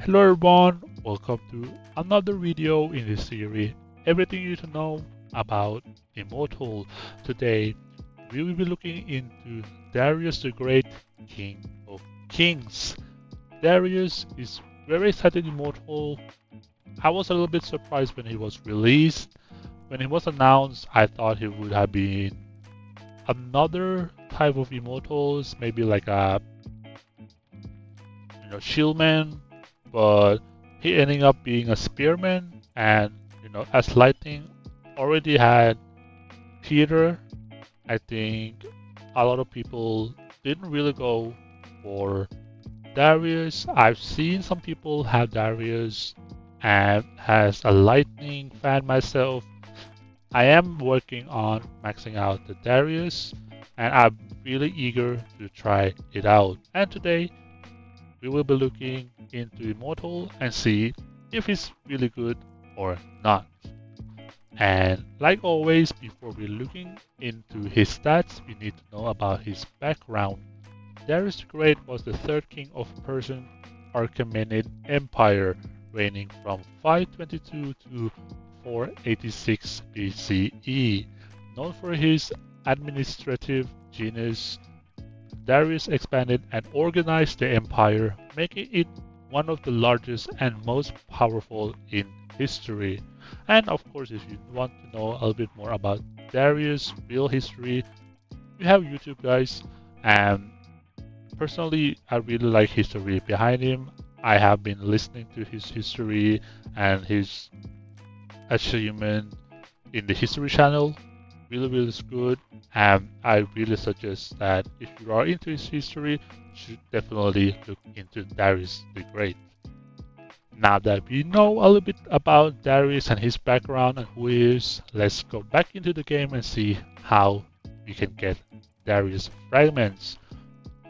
Hello everyone, welcome to another video in this series, everything you need to know about Immortal. Today we will be looking into Darius the Great, King of Kings. Darius is very excited Immortal. I was a little bit surprised when he was released. When he was announced, I thought he would have been another type of Immortals, maybe like a shieldman, but he ending up being a spearman, and as Lightning already had Peter, I think a lot of people didn't really go for Darius. I've seen some people have Darius, and as a Lightning fan myself, I am working on maxing out the Darius, and I'm really eager to try it out. And today we will be looking into Immortal and see if he's really good or not. And like always, before we're looking into his stats, we need to know about his background. Darius the Great was the third king of Persian Achaemenid Empire, reigning from 522 to 486 BCE. Known for his administrative genius, Darius expanded and organized the empire, making it one of the largest and most powerful in history. And of course, if you want to know a little bit more about Darius' real history, we have YouTube guys. And personally, I really like history behind him. I have been listening to his history and his achievement in the history channel. Really good, and I really suggest that if you are into his history, you should definitely look into Darius the Great. Now that we know a little bit about Darius and his background and who he is, let's go back into the game and see how you can get Darius fragments.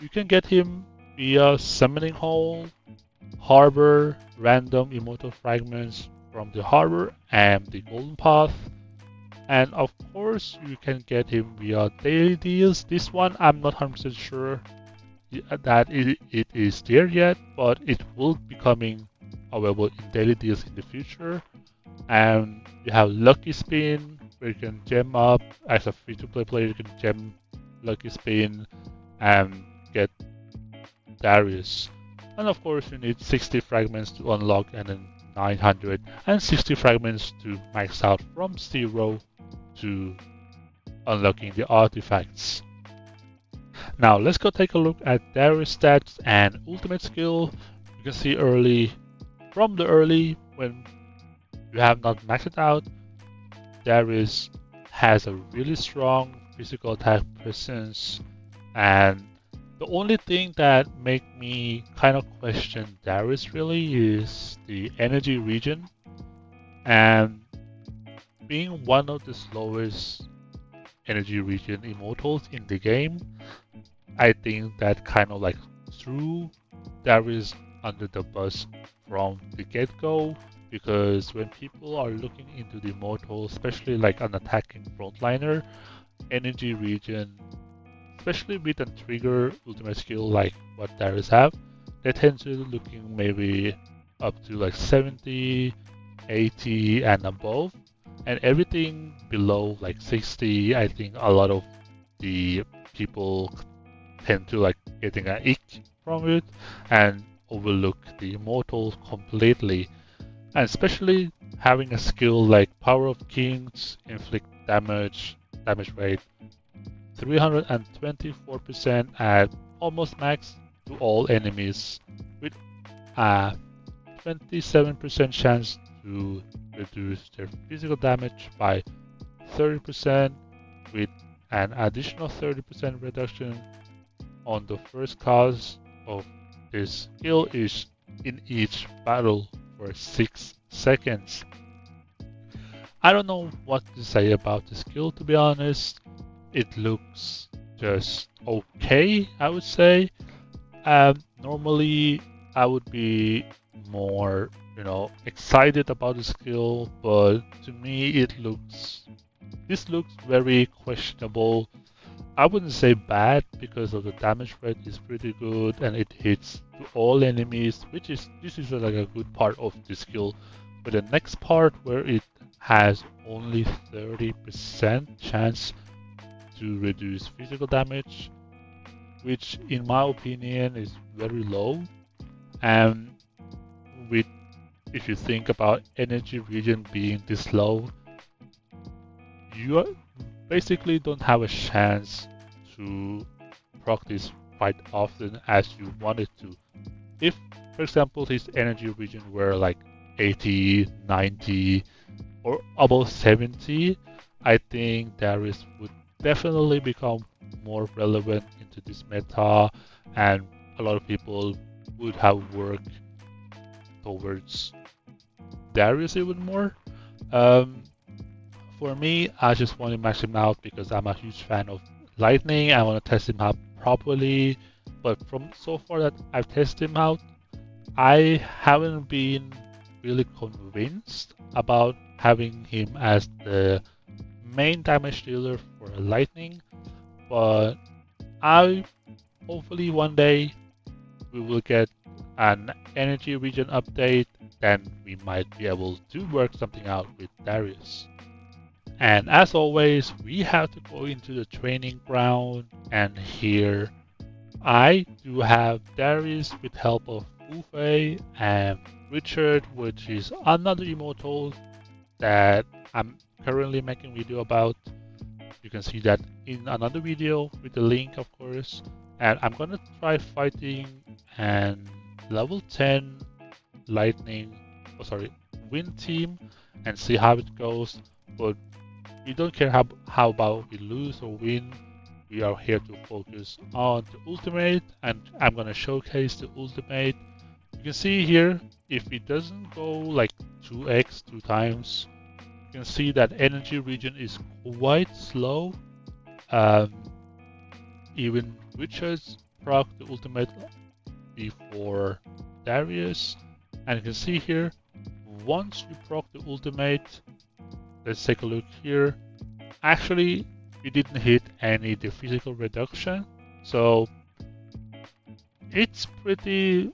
You can get him via Summoning Hall, Harbor, random immortal fragments from the Harbor and the Golden Path. And of course, you can get him via daily deals. This one, I'm not 100% sure that it is there yet, but it will be coming available in daily deals in the future. And you have Lucky Spin, where you can gem up. As a free-to-play player, you can gem Lucky Spin and get Darius. And of course, you need 60 fragments to unlock, and then 960 fragments to max out from 0 to unlocking the artifacts. Now let's go take a look at Darius stats and ultimate skill. You can see from the early when you have not maxed it out, Darius has a really strong physical attack presence, and the only thing that make me kind of question Darius really is the energy regen, and being one of the slowest energy regen immortals in the game, I think that kind of like threw Darius under the bus from the get-go, because when people are looking into the immortal, especially like an attacking frontliner, energy regen, especially with a trigger ultimate skill like what Darius have, they tend to looking maybe up to like 70, 80 and above. And everything below like 60, I think a lot of the people tend to like getting an ick from it and overlook the immortal completely. And especially having a skill like Power of Kings, inflict damage rate 324% at almost max to all enemies, with a 27% chance to reduce their physical damage by 30%, with an additional 30% reduction on the first cast of this skill is in each battle for 6 seconds. I don't know what to say about the skill, to be honest. It looks just okay, I would say. Normally I would be more excited about the skill, but to me this looks very questionable. I wouldn't say bad because of the damage rate is pretty good and it hits to all enemies, which is this is like a good part of the skill. But the next part where it has only 30% chance to reduce physical damage, which in my opinion is very low. And with if you think about energy regen being this low, you basically don't have a chance to practice quite often as you wanted to. If, for example, his energy regen were like 80, 90, or above 70, I think Darius would definitely become more relevant into this meta, and a lot of people would have worked towards Darius even more. Um, for me, I just want to max him out because I'm a huge fan of Lightning. I want to test him out properly. But from so far that I've tested him out, I haven't been really convinced about having him as the main damage dealer for Lightning. But I hopefully one day we will get an energy regen update, then we might be able to work something out with Darius. And as always, we have to go into the training ground, and here I do have Darius with help of Ufei and Richard, which is another immortal that I'm currently making video about. You can see that in another video with the link, of course. And I'm gonna try fighting an level 10 lightning, wind team and see how it goes. But we don't care how about we lose or win. We are here to focus on the ultimate, and I'm gonna showcase the ultimate. You can see here, if it doesn't go like 2x 2 times, you can see that energy regen is quite slow. Um, even Richards proc the ultimate before Darius, and you can see here, once you proc the ultimate, let's take a look here. Actually, we didn't hit any the physical reduction, so it's pretty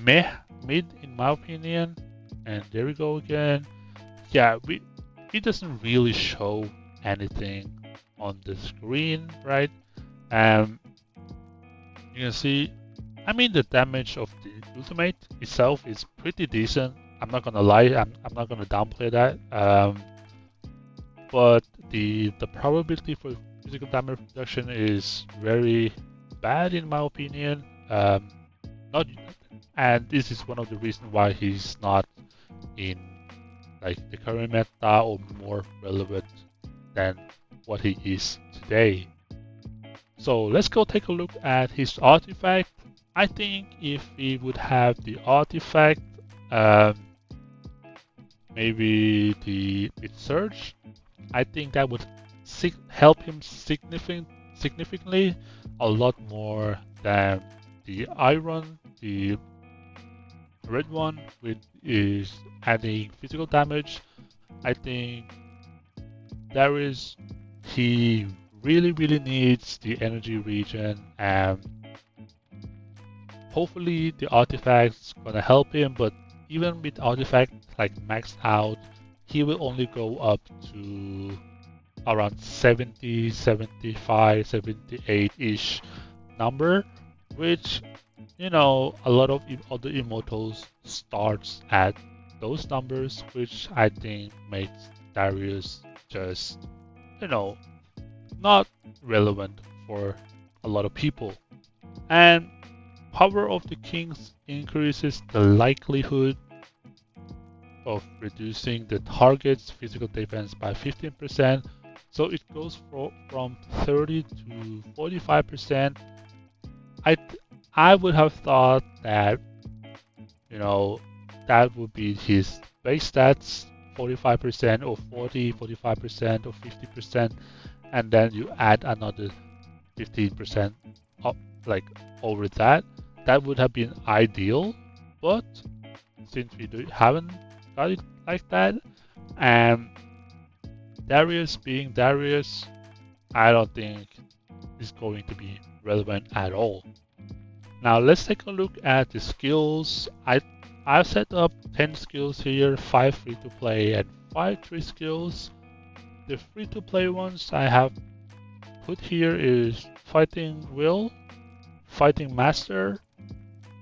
mid in my opinion. And there we go again. Yeah, it doesn't really show anything on the screen, right? You can see, I mean, the damage of the ultimate itself is pretty decent. I'm not gonna lie, I'm not gonna downplay that. But the probability for physical damage reduction is very bad in my opinion. Not, and this is one of the reasons why he's not in like the current meta or more relevant than what he is today. So let's go take a look at his artifact. I think if he would have the artifact, maybe the with surge, I think that would help him significantly a lot more than the iron, the red one, which is adding physical damage. I think Darius, he really needs the energy regen, and hopefully the artifact's gonna help him. But even with artifact like maxed out, he will only go up to around 70, 75, 78-ish number, which, you know, a lot of other immortals starts at those numbers, which I think makes Darius just, you know, not relevant for a lot of people. And Power of the Kings increases the likelihood of reducing the target's physical defense by 15%. So it goes from 30 to 45%. I would have thought that, you know, that would be his base stats, 45% or 40, 45% or 50%, and then you add another 15% up, like over that. That would have been ideal, but since we haven't got it like that, and Darius being Darius, I don't think is going to be relevant at all. Now let's take a look at the skills. I've set up 10 skills here, 5 free to play and 5 free skills. The free to play ones I have put here is Fighting Will, Fighting Master,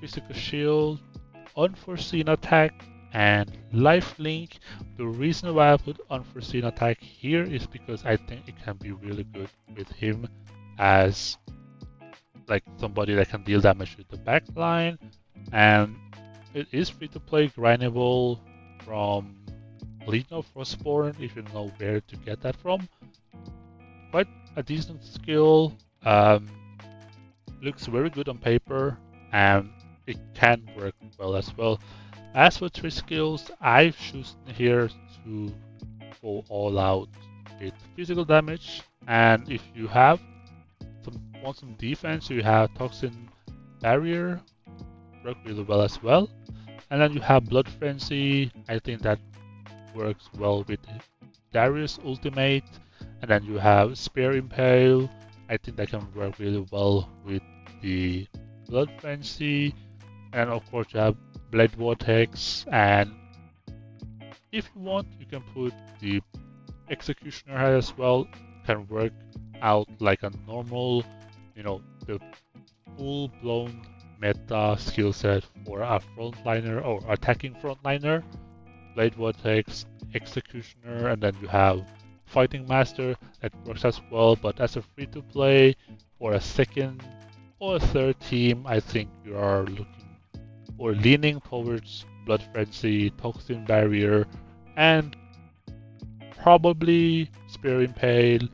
Physical Shield, Unforeseen Attack, and Life Link. The reason why I put Unforeseen Attack here is because I think it can be really good with him as like somebody that can deal damage with the back line, and it is free to play, grindable from Legion of Frostborn if you know where to get that from. Quite a decent skill, looks very good on paper, and it can work well as well. As for 3 skills, I've chosen here to go all out with physical damage, and if you want some defense, you have Toxin Barrier, work really well as well. And then you have Blood Frenzy, I think that works well with Darius ultimate. And then you have Spear Impale, I think that can work really well with the Blood Frenzy. And of course you have Blade Vortex, and if you want you can put the Executioner head as well, can work out like a normal, the full-blown meta skill set for a frontliner or attacking frontliner. Blade Vortex, Executioner, and then you have Fighting Master that works as well, but as a free-to-play or a second or a third team, I think you are looking or leaning towards Blood Frenzy, Toxin Barrier, and probably Spear Impale.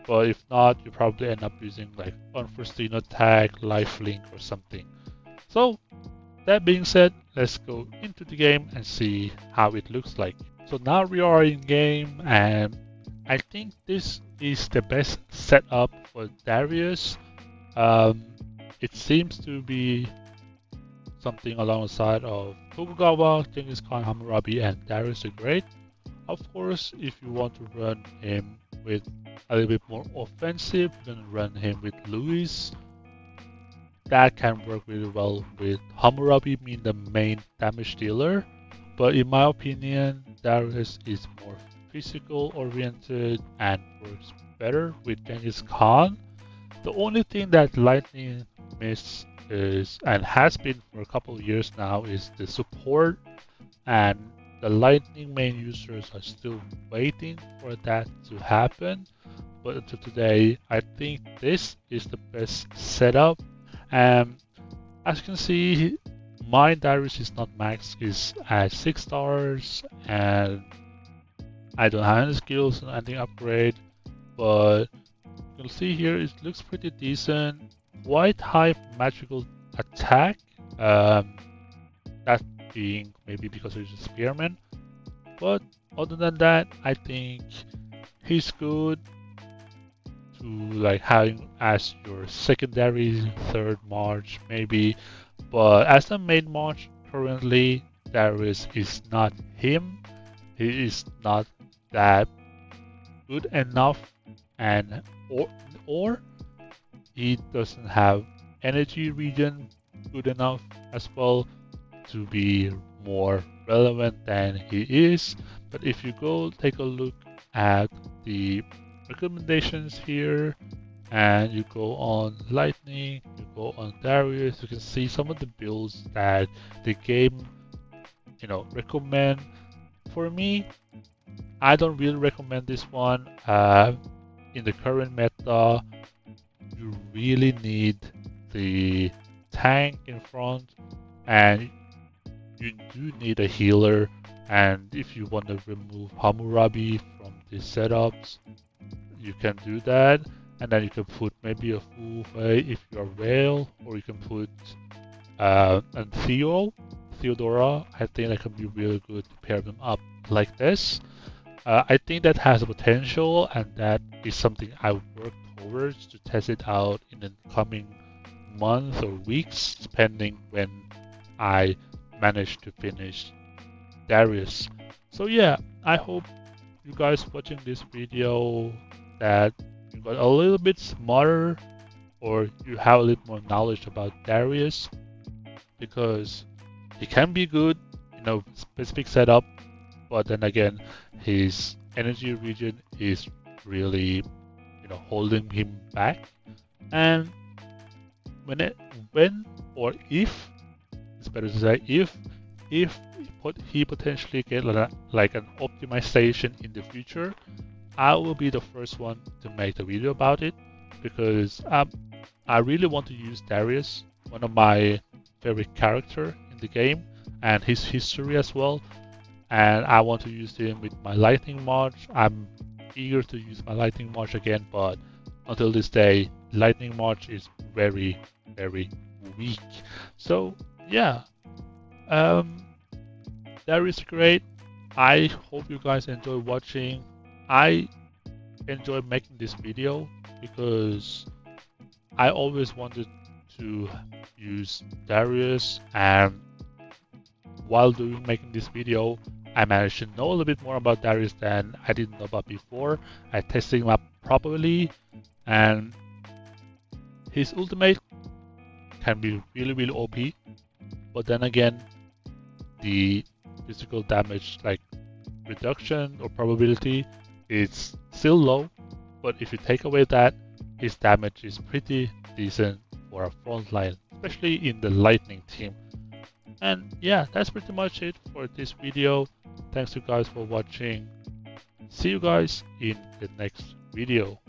But if not, you probably end up using like Unforeseen Attack, Lifelink, or something. So that being said, let's go into the game and see how it looks like. So now we are in game, and I think this is the best setup for Darius. It seems to be something alongside of Tokugawa, Genghis Khan, Hammurabi, and Darius the Great. Of course, if you want to run him with a little bit more offensive, you can run him with Louis. That can work really well with Hammurabi being the main damage dealer. But in my opinion, Darius is more physical oriented and works better with Genghis Khan. The only thing that Lightning miss is, and has been for a couple of years now, is the support, and the Lightning main users are still waiting for that to happen. But until today, I think this is the best setup. And as you can see, my Darius is not maxed, is at 6 stars, and I don't have any skills and anything upgrade, but you can see here it looks pretty decent. Quite high magical attack, that being maybe because he's a spearman, but other than that, I think he's good to like having as your secondary third March maybe, but as the main March currently, Darius is not him. He is not that good enough, and or he doesn't have energy regen good enough as well to be more relevant than he is. But if you go take a look at the recommendations here and you go on Lightning, you go on Darius, you can see some of the builds that the game recommend. For me, I don't really recommend this one. In the current meta, you really need the tank in front, and you do need a healer. And if you want to remove Hammurabi from these setups, you can do that. And then you can put maybe a Fu Wei if you're Whale, or you can put and Theodora. I think that can be really good to pair them up like this. I think that has potential, and that is something I work towards to test it out in the coming months or weeks, depending when I manage to finish Darius. So yeah, I hope you guys watching this video that you got a little bit smarter or you have a little more knowledge about Darius, because he can be good in a specific setup, but then again, his energy regen is really, holding him back. And when or if, it's better to say if he potentially get like an optimization in the future, I will be the first one to make the video about it, because I really want to use Darius, one of my favorite character in the game, and his history as well. And I want to use him with my lightning march. I'm eager to use my lightning march again, but until this day, lightning march is very, very weak. So yeah, that is great. I hope you guys enjoy watching. I enjoy making this video because I always wanted to use Darius, and while making this video, I managed to know a little bit more about Darius than I didn't know about before. I tested him up properly, and his ultimate can be really, really OP. But then again, the physical damage, like reduction or probability, is still low. But if you take away that, his damage is pretty decent for a front line, especially in the lightning team. And yeah, that's pretty much it for this video. Thanks you guys for watching. See you guys in the next video.